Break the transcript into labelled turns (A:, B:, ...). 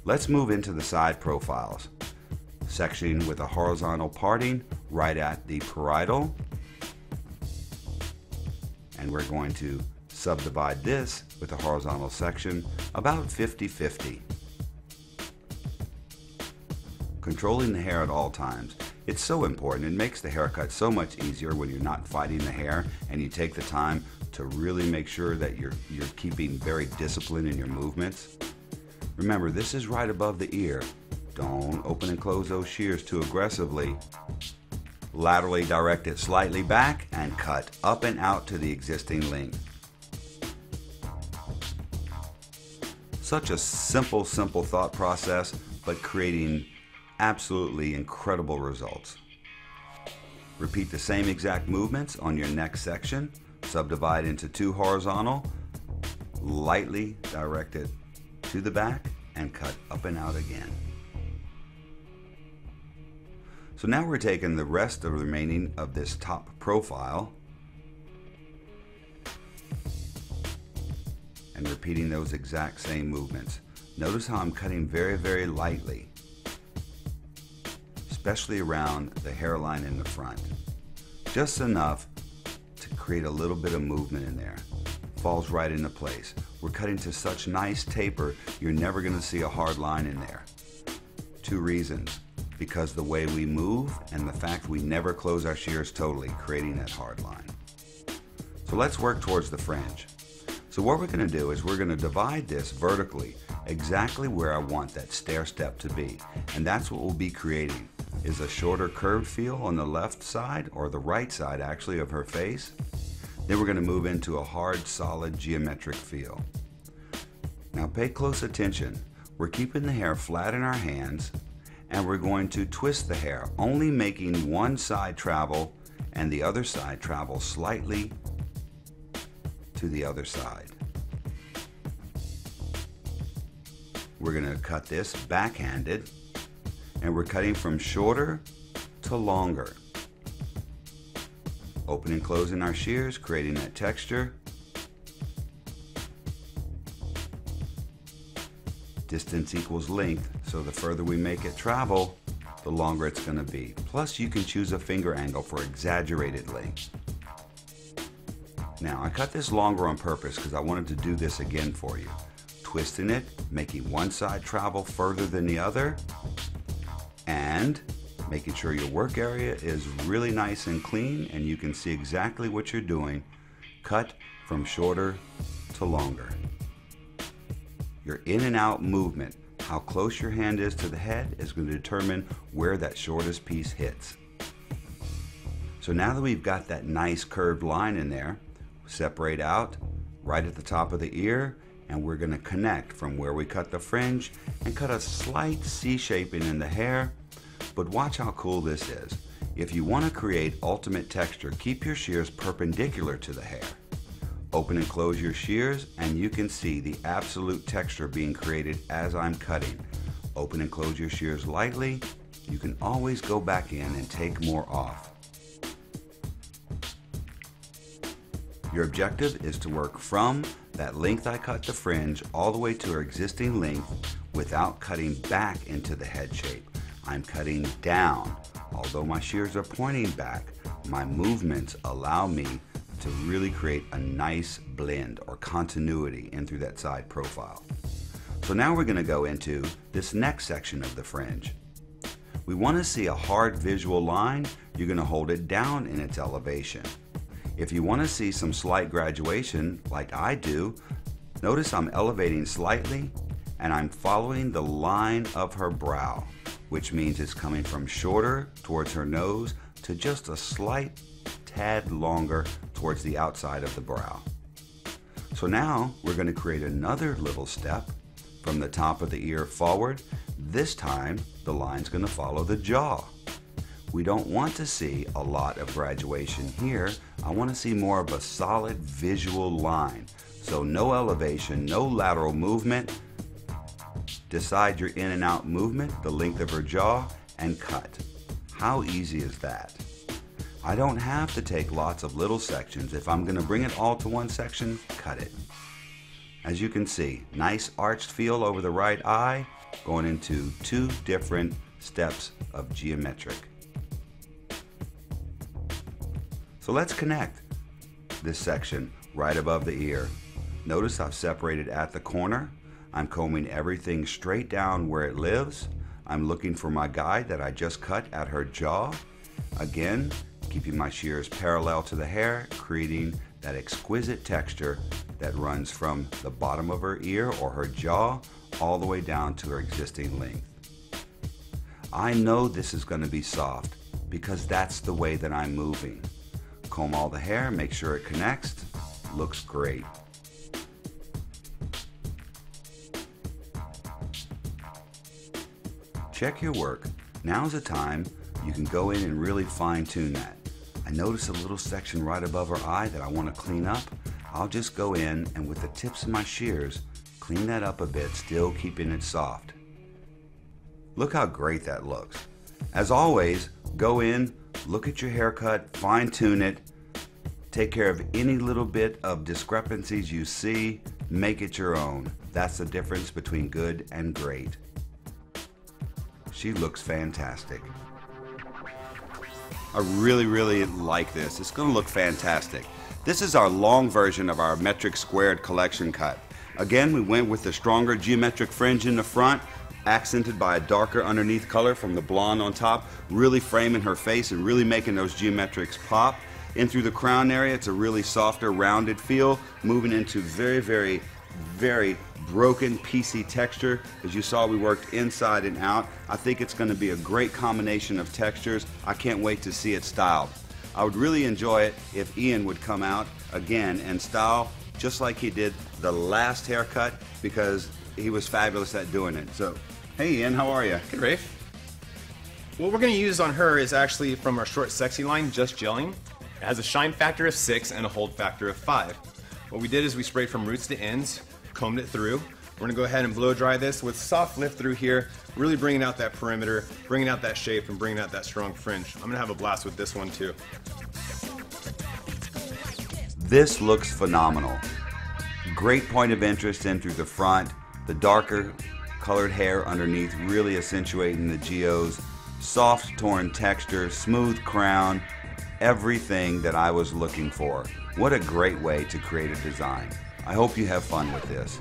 A: Let's move into the side profiles. Section with a horizontal parting right at the parietal. And we're going to subdivide this with a horizontal section about 50-50. Controlling the hair at all times. It's so important. It makes the haircut so much easier when you're not fighting the hair and you take the time to really make sure that you're keeping very disciplined in your movements. Remember, this is right above the ear. Don't open and close those shears too aggressively. Laterally direct it slightly back and cut up and out to the existing length. Such a simple thought process, but creating absolutely incredible results. Repeat the same exact movements on your next section. Subdivide into 2 horizontal, lightly direct it to the back and cut up and out again. So now we're taking the rest of the remaining of this top profile and repeating those exact same movements. Notice how I'm cutting very lightly, especially around the hairline in the front. Just enough to create a little bit of movement in there. Falls right into place. We're cutting to such nice taper, you're never going to see a hard line in there. 2 reasons. Because the way we move and the fact we never close our shears totally, creating that hard line. So let's work towards the fringe. So what we're going to do is we're going to divide this vertically exactly where I want that stair step to be. And that's what we'll be creating, is a shorter curved feel on the left side, or the right side actually, of her face. Then we're going to move into a hard, solid geometric feel. Now pay close attention. We're keeping the hair flat in our hands, and we're going to twist the hair, only making one side travel and the other side travel slightly to the other side. We're going to cut this backhanded, and we're cutting from shorter to longer. Open and closing our shears, creating that texture. Distance equals length, so the further we make it travel, the longer it's going to be. Plus, you can choose a finger angle for exaggerated length. Now, I cut this longer on purpose because I wanted to do this again for you. Twisting it, making one side travel further than the other, and making sure your work area is really nice and clean and you can see exactly what you're doing. Cut from shorter to longer. Your in and out movement, how close your hand is to the head, is going to determine where that shortest piece hits. So now that we've got that nice curved line in there, separate out right at the top of the ear, and we're going to connect from where we cut the fringe and cut a slight C shaping in the hair. But watch how cool this is. If you want to create ultimate texture, keep your shears perpendicular to the hair. Open and close your shears and you can see the absolute texture being created as I'm cutting. Open and close your shears lightly. You can always go back in and take more off. Your objective is to work from that length I cut the fringe all the way to her existing length without cutting back into the head shape. I'm cutting down. Although my shears are pointing back, my movements allow me to really create a nice blend or continuity in through that side profile. So now we're going to go into this next section of the fringe. We want to see a hard visual line. You're going to hold it down in its elevation. If you want to see some slight graduation like I do, notice I'm elevating slightly and I'm following the line of her brow, which means it's coming from shorter towards her nose to just a slight tad longer towards the outside of the brow. So now we're going to create another little step from the top of the ear forward. This time the line's going to follow the jaw. We don't want to see a lot of graduation here. I want to see more of a solid visual line. So no elevation, no lateral movement. Decide your in and out movement, the length of her jaw, and cut. How easy is that? I don't have to take lots of little sections. If I'm going to bring it all to one section, cut it. As you can see, nice arched feel over the right eye, going into 2 different steps of geometric. So let's connect this section right above the ear. Notice I've separated at the corner. I'm combing everything straight down where it lives. I'm looking for my guide that I just cut at her jaw. Again, keeping my shears parallel to the hair, creating that exquisite texture that runs from the bottom of her ear or her jaw all the way down to her existing length. I know this is going to be soft because that's the way that I'm moving. Comb all the hair, make sure it connects. Looks great. Check your work. Now's the time you can go in and really fine-tune that. I notice a little section right above her eye that I want to clean up. I'll just go in and with the tips of my shears, clean that up a bit, still keeping it soft. Look how great that looks. As always, go in, look at your haircut, fine-tune it, take care of any little bit of discrepancies you see, make it your own. That's the difference between good and great. She looks fantastic. I really like this. It's going to look fantastic. This is our long version of our metric squared collection cut. Again, we went with the stronger geometric fringe in the front, accented by a darker underneath color from the blonde on top, really framing her face and really making those geometrics pop. In through the crown area, it's a really softer, rounded feel, moving into very broken, piecey texture. As you saw, we worked inside and out. I think it's going to be a great combination of textures. I can't wait to see it styled. I would really enjoy it if Ian would come out again and style just like he did the last haircut, because he was fabulous at doing it. So, hey Ian, how are you?
B: Good, Rafe. What we're going to use on her is actually from our short sexy line, Just Gelling. It has a shine factor of 6 and a hold factor of 5. What we did is we sprayed from roots to ends, combed it through. We're going to go ahead and blow dry this with soft lift through here, really bringing out that perimeter, bringing out that shape, and bringing out that strong fringe. I'm going to have a blast with this one too.
A: This looks phenomenal. Great point of interest in through the front, the darker colored hair underneath really accentuating the geos, soft torn texture, smooth crown, everything that I was looking for. What a great way to create a design. I hope you have fun with this.